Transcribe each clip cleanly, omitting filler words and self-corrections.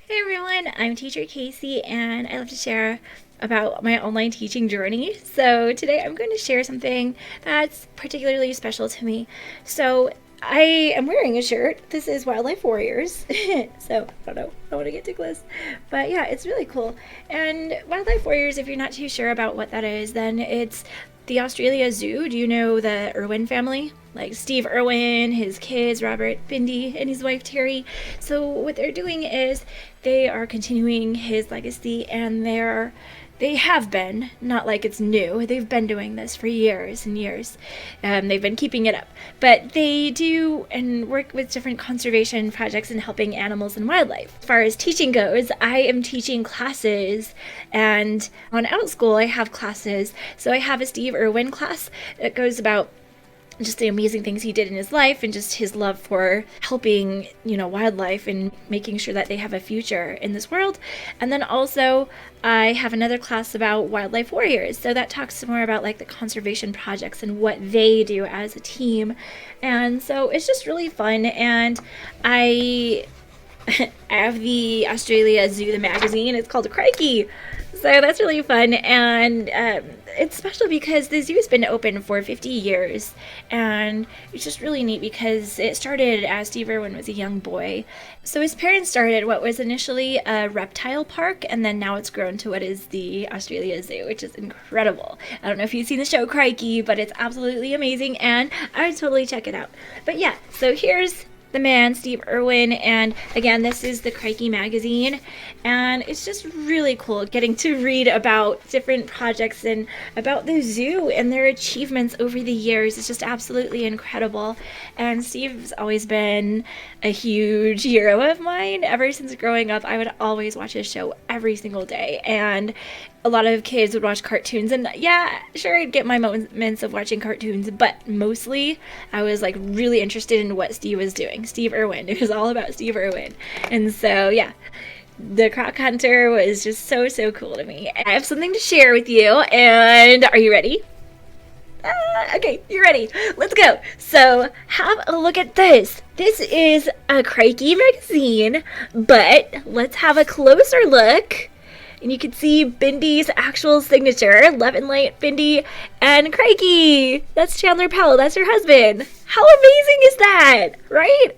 Hey everyone, I'm teacher Casey and I love to share about my online teaching journey. So today I'm going to share something that's particularly special to me. So I am wearing a shirt. This is Wildlife Warriors. So I don't know, I don't want to get too close. But yeah, it's really cool. And Wildlife Warriors, if you're not too sure about what that is, then it's the Australia Zoo. Do you know the Irwin family? Like Steve Irwin, his kids, Robert, Bindi, and his wife Terri. So what they're doing is they are continuing his legacy, and they have been, not like it's new, they've been doing this for years and years. They've been keeping it up. But they do and work with different conservation projects and helping animals and wildlife. As far as teaching goes, I am teaching classes, and on Outschool I have classes. So I have a Steve Irwin class that goes about just the amazing things he did in his life and just his love for helping, wildlife and making sure that they have a future in this world. And then also I have another class about wildlife warriors. So that talks more about like the conservation projects and what they do as a team. And so it's just really fun. And I have the Australia Zoo, the magazine. It's called Crikey. So that's really fun, and it's special because the zoo has been open for 50 years, and it's just really neat because it started as Steve Irwin was a young boy. So his parents started what was initially a reptile park, and then now it's grown to what is the Australia Zoo, which is incredible. I don't know if you've seen the show Crikey, but it's absolutely amazing, and I would totally check it out. But yeah, so here's the man, Steve Irwin, and again, this is the Crikey Magazine, and it's just really cool getting to read about different projects and about the zoo and their achievements over the years. It's just absolutely incredible, and Steve's always been a huge hero of mine. Ever since growing up, I would always watch his show every single day, and a lot of kids would watch cartoons, and yeah, sure, I'd get my moments of watching cartoons, but mostly I was like really interested in what Steve was doing. Steve Irwin. It was all about Steve Irwin. And so, yeah, the Croc Hunter was just so cool to me. I have something to share with you, and are you ready? Okay, you're ready. Let's go. So, have a look at this. This is a Crikey magazine, but let's have a closer look. And you can see Bindi's actual signature, Love and Light Bindi, and Crikey. That's Chandler Powell. That's her husband. How amazing is that, right?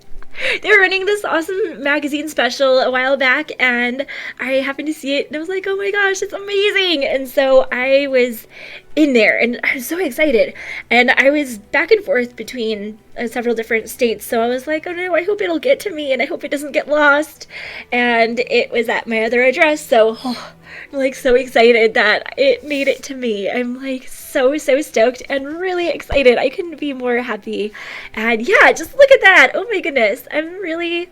They were running this awesome magazine special a while back, and I happened to see it, and I was like, oh my gosh, it's amazing. And so I was in there, and I was so excited. And I was back and forth between several different states, so I was like, oh no, I hope it'll get to me, and I hope it doesn't get lost. And it was at my other address, so I'm like so excited that it made it to me. I'm like so stoked and really excited. I couldn't be more happy. And yeah, just look at that. Oh my goodness. I'm really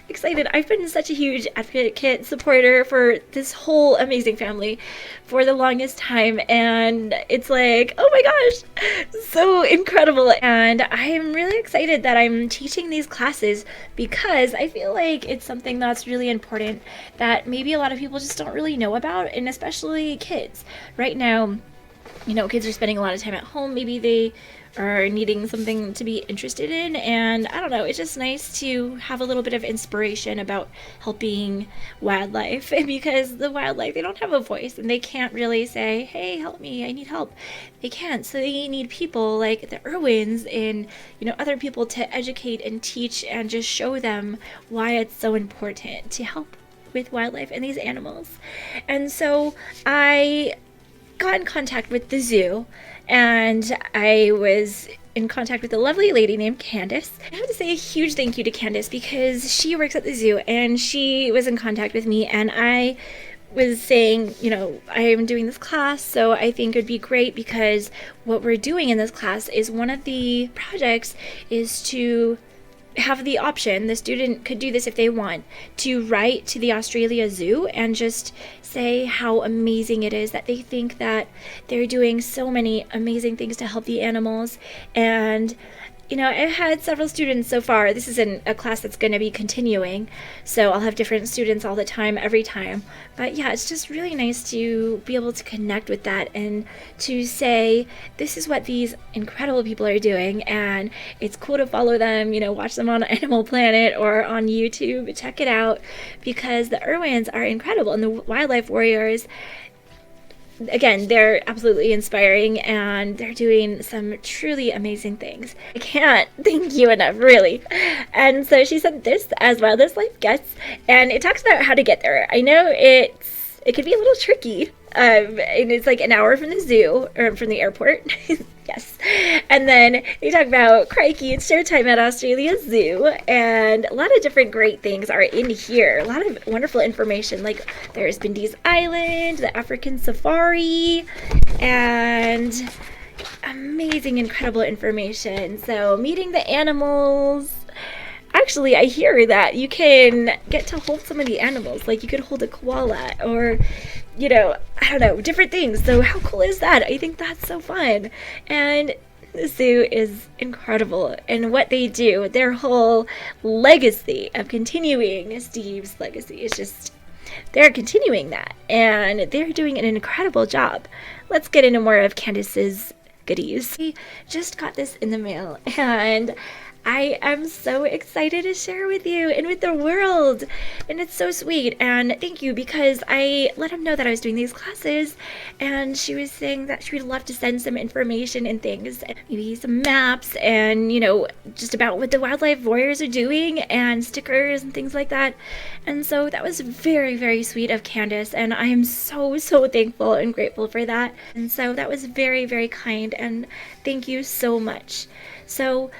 excited. I've been such a huge advocate, supporter for this whole amazing family for the longest time, and it's like, oh my gosh, so incredible. And I'm really excited that I'm teaching these classes because I feel like it's something that's really important that maybe a lot of people just don't really know about, and especially kids. Right now, kids are spending a lot of time at home. Maybe they are needing something to be interested in, and I don't know, it's just nice to have a little bit of inspiration about helping wildlife, because the wildlife, they don't have a voice, and they can't really say, hey, help me, I need help. They can't, so they need people like the Irwins and other people to educate and teach and just show them why it's so important to help with wildlife and these animals. And so I got in contact with the zoo, and I was in contact with a lovely lady named Candice. I have to say a huge thank you to Candice because she works at the zoo, and she was in contact with me, and I was saying, I am doing this class, so I think it would be great because what we're doing in this class is one of the projects is to have the option, the student could do this if they want, to write to the Australia Zoo and just say how amazing it is that they think that they're doing so many amazing things to help the animals, and I've had several students so far. This is a class that's going to be continuing, so I'll have different students all the time, every time. But yeah, it's just really nice to be able to connect with that and to say, this is what these incredible people are doing, and it's cool to follow them, watch them on Animal Planet or on YouTube. Check it out, because the Irwins are incredible, and the Wildlife Warriors, again, they're absolutely inspiring, and they're doing some truly amazing things. I can't thank you enough, really. And so she sent this as Wildest Life Gets, and it talks about how to get there. I know it can be a little tricky, and it's like an hour from the zoo, or from the airport. Yes. And then they talk about Crikey, it's showtime at Australia Zoo, and a lot of different great things are in here. A lot of wonderful information, like there's Bindi's Island, the African Safari, and amazing, incredible information. So meeting the animals. Actually, I hear that you can get to hold some of the animals, like you could hold a koala, or I don't know, different things. So how cool is that? I think that's so fun. And the zoo is incredible. And what they do, their whole legacy of continuing Steve's legacy is just, they're continuing that. And they're doing an incredible job. Let's get into more of Candice's goodies. We just got this in the mail, and I am so excited to share with you and with the world, and it's so sweet. And thank you, because I let him know that I was doing these classes, and she was saying that she would love to send some information and things, maybe some maps, and just about what the Wildlife Warriors are doing, and stickers and things like that. And so that was very, very sweet of Candice, and I am so, so thankful and grateful for that. And so that was very, very kind, and thank you so much. So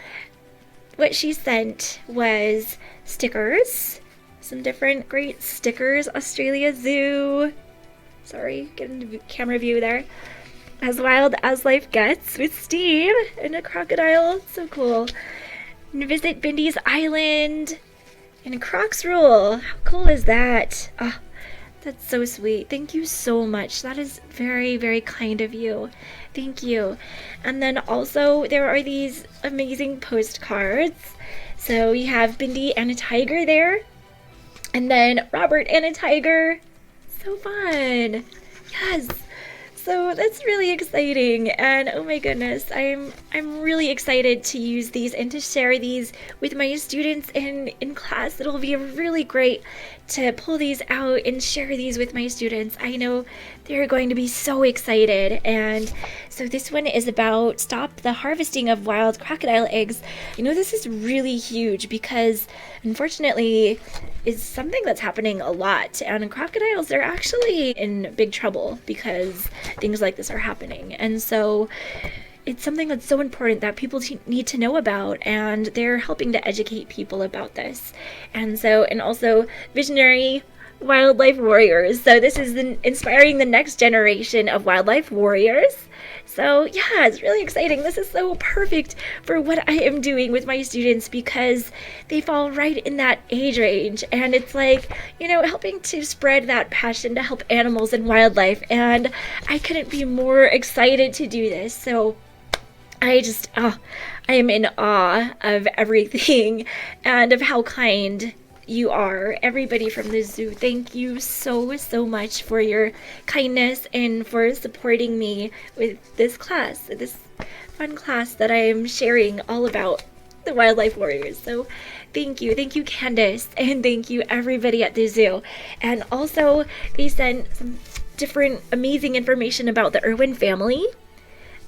what she sent was stickers, some different great stickers, Australia Zoo, sorry, get into the camera view there, As Wild as Life Gets with Steve and a crocodile, so cool, and visit Bindi's Island, and a Crocs rule. How cool is that? Oh, that's so sweet. Thank you so much. That is very, very kind of you. Thank you. And then also there are these amazing postcards. So we have Bindi and a tiger there, and then Robert and a tiger. So fun. Yes. So that's really exciting, and oh my goodness, I'm really excited to use these and to share these with my students in class. It'll be really great to pull these out and share these with my students. I know they're going to be so excited. And so this one is about stop the harvesting of wild crocodile eggs. This is really huge, because unfortunately it's something that's happening a lot, and crocodiles are actually in big trouble because things like this are happening. And so it's something that's so important that people need to know about, and they're helping to educate people about this. And also visionary wildlife warriors. So this is inspiring the next generation of wildlife warriors. So yeah, it's really exciting. This is so perfect for what I am doing with my students, because they fall right in that age range, and it's like, helping to spread that passion to help animals and wildlife, and I couldn't be more excited to do this. So I am in awe of everything and of how kind you are, everybody from the zoo. Thank you so, so much for your kindness and for supporting me with this class, this fun class that I am sharing all about the wildlife warriors. So thank you, Candice, and thank you everybody at the zoo. And also they sent some different amazing information about the Irwin family.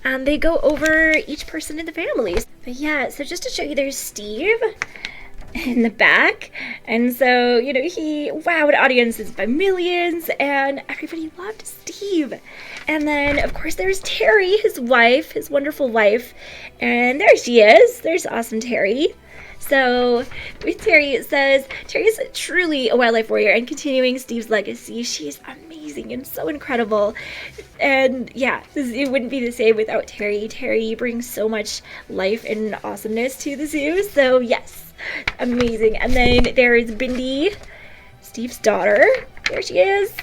And they go over each person in the family. But yeah, so just to show you, there's Steve in the back, and so he wowed audiences by millions, and everybody loved Steve. And then of course there's Terri, his wife, his wonderful wife, and there she is. There's awesome Terri. So with Terri, it says, Terry's truly a wildlife warrior and continuing Steve's legacy. She's amazing and so incredible. And yeah, it wouldn't be the same without Terri. Terri brings so much life and awesomeness to the zoo. So yes, amazing. And then there is Bindi, Steve's daughter. There she is.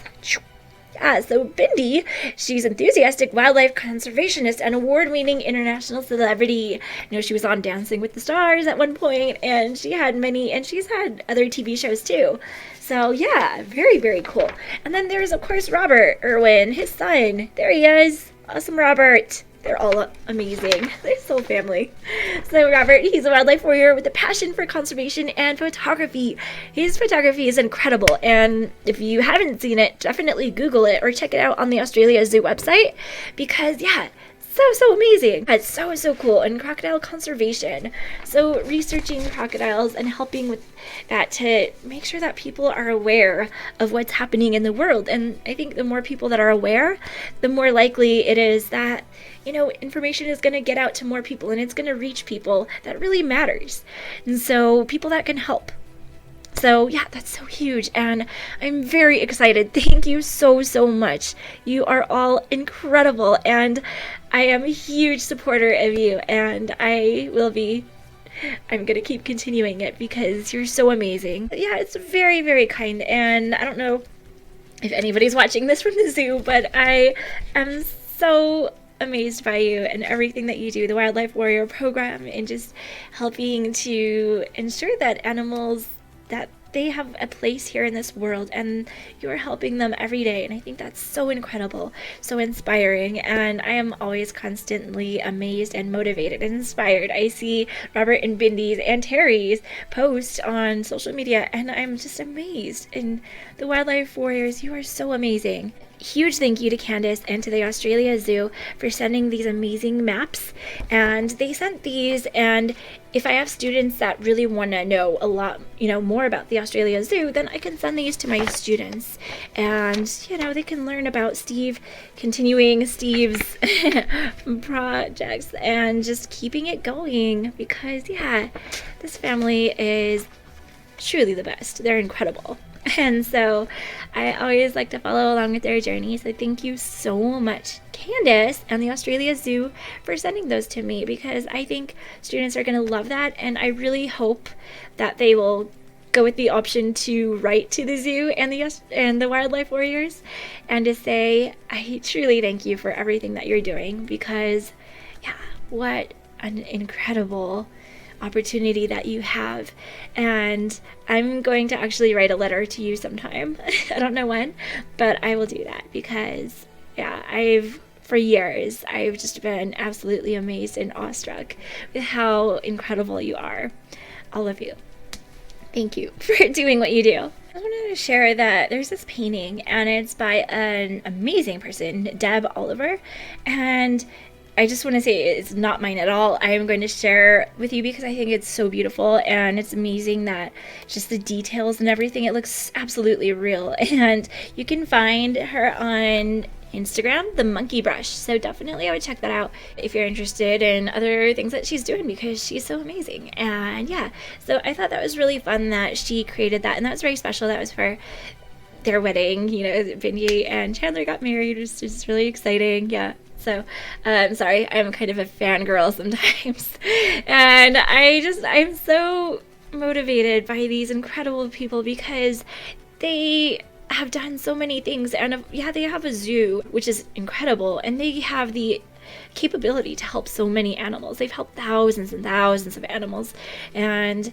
Yeah, so Bindi, she's enthusiastic wildlife conservationist and award-winning international celebrity. You know, she was on Dancing with the Stars at one point, and she's had other TV shows too. So yeah, very, very cool. And then there's, of course, Robert Irwin, his son. There he is. Awesome Robert. They're all amazing. They're so family. So Robert, he's a wildlife warrior with a passion for conservation and photography. His photography is incredible, and if you haven't seen it, definitely Google it or check it out on the Australia Zoo website, because yeah, so amazing. That's so cool. And crocodile conservation, so researching crocodiles and helping with that to make sure that people are aware of what's happening in the world. And I think the more people that are aware, the more likely it is that, you know, information is going to get out to more people, and it's going to reach people that really matters, and so people that can help. So yeah, that's so huge, and I'm very excited. Thank you so much. You are all incredible, and I am a huge supporter of you, and I'm gonna keep continuing it because you're so amazing. Yeah, it's very kind, and I don't know if anybody's watching this from the zoo, but I am so amazed by you and everything that you do, the Wildlife Warrior program, and just helping to ensure that animals, that they have a place here in this world, and you're helping them every day. And I think that's so incredible, so inspiring, and I am always constantly amazed and motivated and inspired. I see Robert and Bindi's and Terri's post on social media, and I'm just amazed. And the Wildlife Warriors, you are so amazing. Huge thank you to Candice and to the Australia Zoo for sending these amazing maps. And they sent these, and if I have students that really want to know a lot, more about the Australia Zoo, then I can send these to my students, and they can learn about continuing Steve's projects and just keeping it going, because this family is truly the best. They're incredible. And so I always like to follow along with their journey. So thank you so much, Candice and the Australia Zoo, for sending those to me, because I think students are going to love that. And I really hope that they will go with the option to write to the zoo and the Wildlife Warriors and to say, I truly thank you for everything that you're doing, because what an incredible opportunity that you have. And I'm going to actually write a letter to you sometime. I don't know when, but I will do that, because for years I've just been absolutely amazed and awestruck with how incredible you are, all of you. Thank you for doing what you do. I wanted to share that there's this painting, and it's by an amazing person, Deb Oliver, and I just want to say it's not mine at all. I am going to share with you because I think it's so beautiful, and it's amazing that just the details and everything, it looks absolutely real. And you can find her on Instagram, The Monkey Brush. So definitely I would check that out if you're interested in other things that she's doing, because she's so amazing. And so I thought that was really fun that she created that, and that was very special. That was for their wedding. Bindi and Chandler got married. It was just really exciting. So, sorry, I'm kind of a fangirl sometimes. And I'm so motivated by these incredible people, because they have done so many things. And they have a zoo, which is incredible. And they have the capability to help so many animals. They've helped thousands and thousands of animals. And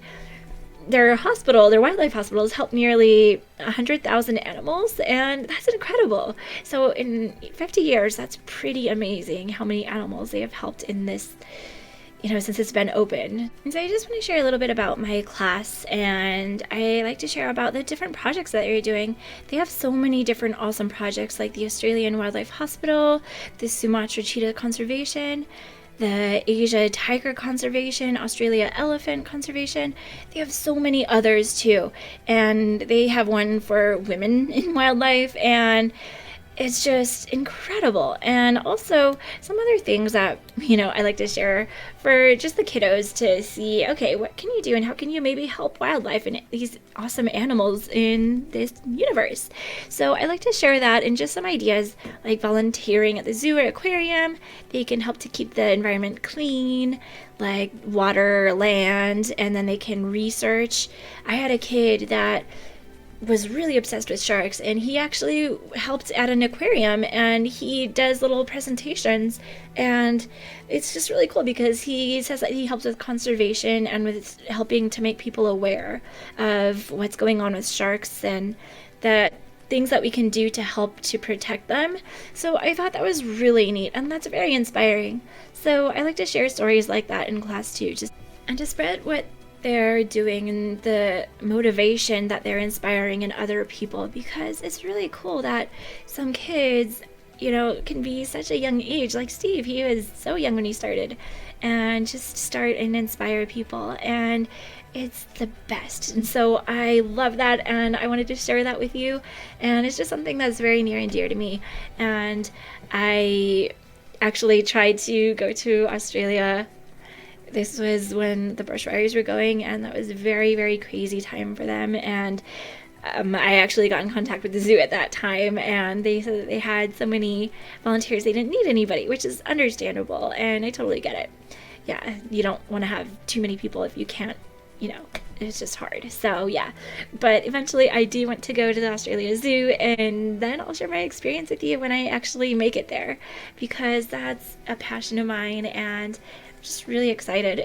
their wildlife hospital, has helped nearly 100,000 animals, and that's incredible. So in 50 years, that's pretty amazing how many animals they have helped in this, since it's been open. And so I just want to share a little bit about my class, and I like to share about the different projects that they're doing. They have so many different awesome projects, like the Australian Wildlife Hospital, the Sumatra Cheetah Conservation, the Asia Tiger Conservation, Australia Elephant Conservation. They have so many others too. And they have one for women in wildlife, and it's just incredible. And also some other things that, I like to share for just the kiddos to see, okay, what can you do and how can you maybe help wildlife and these awesome animals in this universe? So I like to share that, and just some ideas like volunteering at the zoo or aquarium. They can help to keep the environment clean, like water, land, and then they can research. I had a kid that was really obsessed with sharks, and he actually helped at an aquarium, and he does little presentations, and it's just really cool because he says that he helps with conservation and with helping to make people aware of what's going on with sharks and the things that we can do to help to protect them. So I thought that was really neat, and that's very inspiring. So I like to share stories like that in class too, just and to spread what they're doing and the motivation that they're inspiring in other people, because it's really cool that some kids, can be such a young age. Like Steve, he was so young when he started, and just start and inspire people, and it's the best. And so I love that, and I wanted to share that with you, and it's just something that's very near and dear to me. And I actually tried to go to Australia. This was when the bushfires were going, and that was a very, very crazy time for them. And I actually got in contact with the zoo at that time, and they said that they had so many volunteers they didn't need anybody, which is understandable, and I totally get it. Yeah, you don't want to have too many people if you can't, it's just hard. So yeah, but eventually I do want to go to the Australia Zoo, and then I'll share my experience with you when I actually make it there, because that's a passion of mine, and just really excited.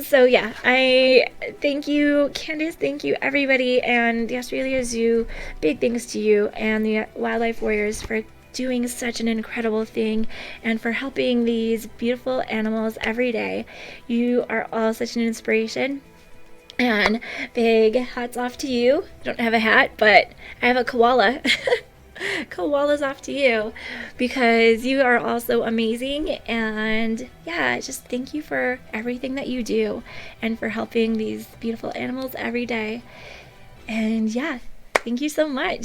So yeah, I thank you, Candice, thank you everybody, and the Australia Zoo, big thanks to you and the Wildlife Warriors for doing such an incredible thing and for helping these beautiful animals every day. You are all such an inspiration, and big hats off to you. I don't have a hat, but I have a koala. Koala's off to you, because you are also amazing. And yeah, just thank you for everything that you do and for helping these beautiful animals every day. And yeah, thank you so much.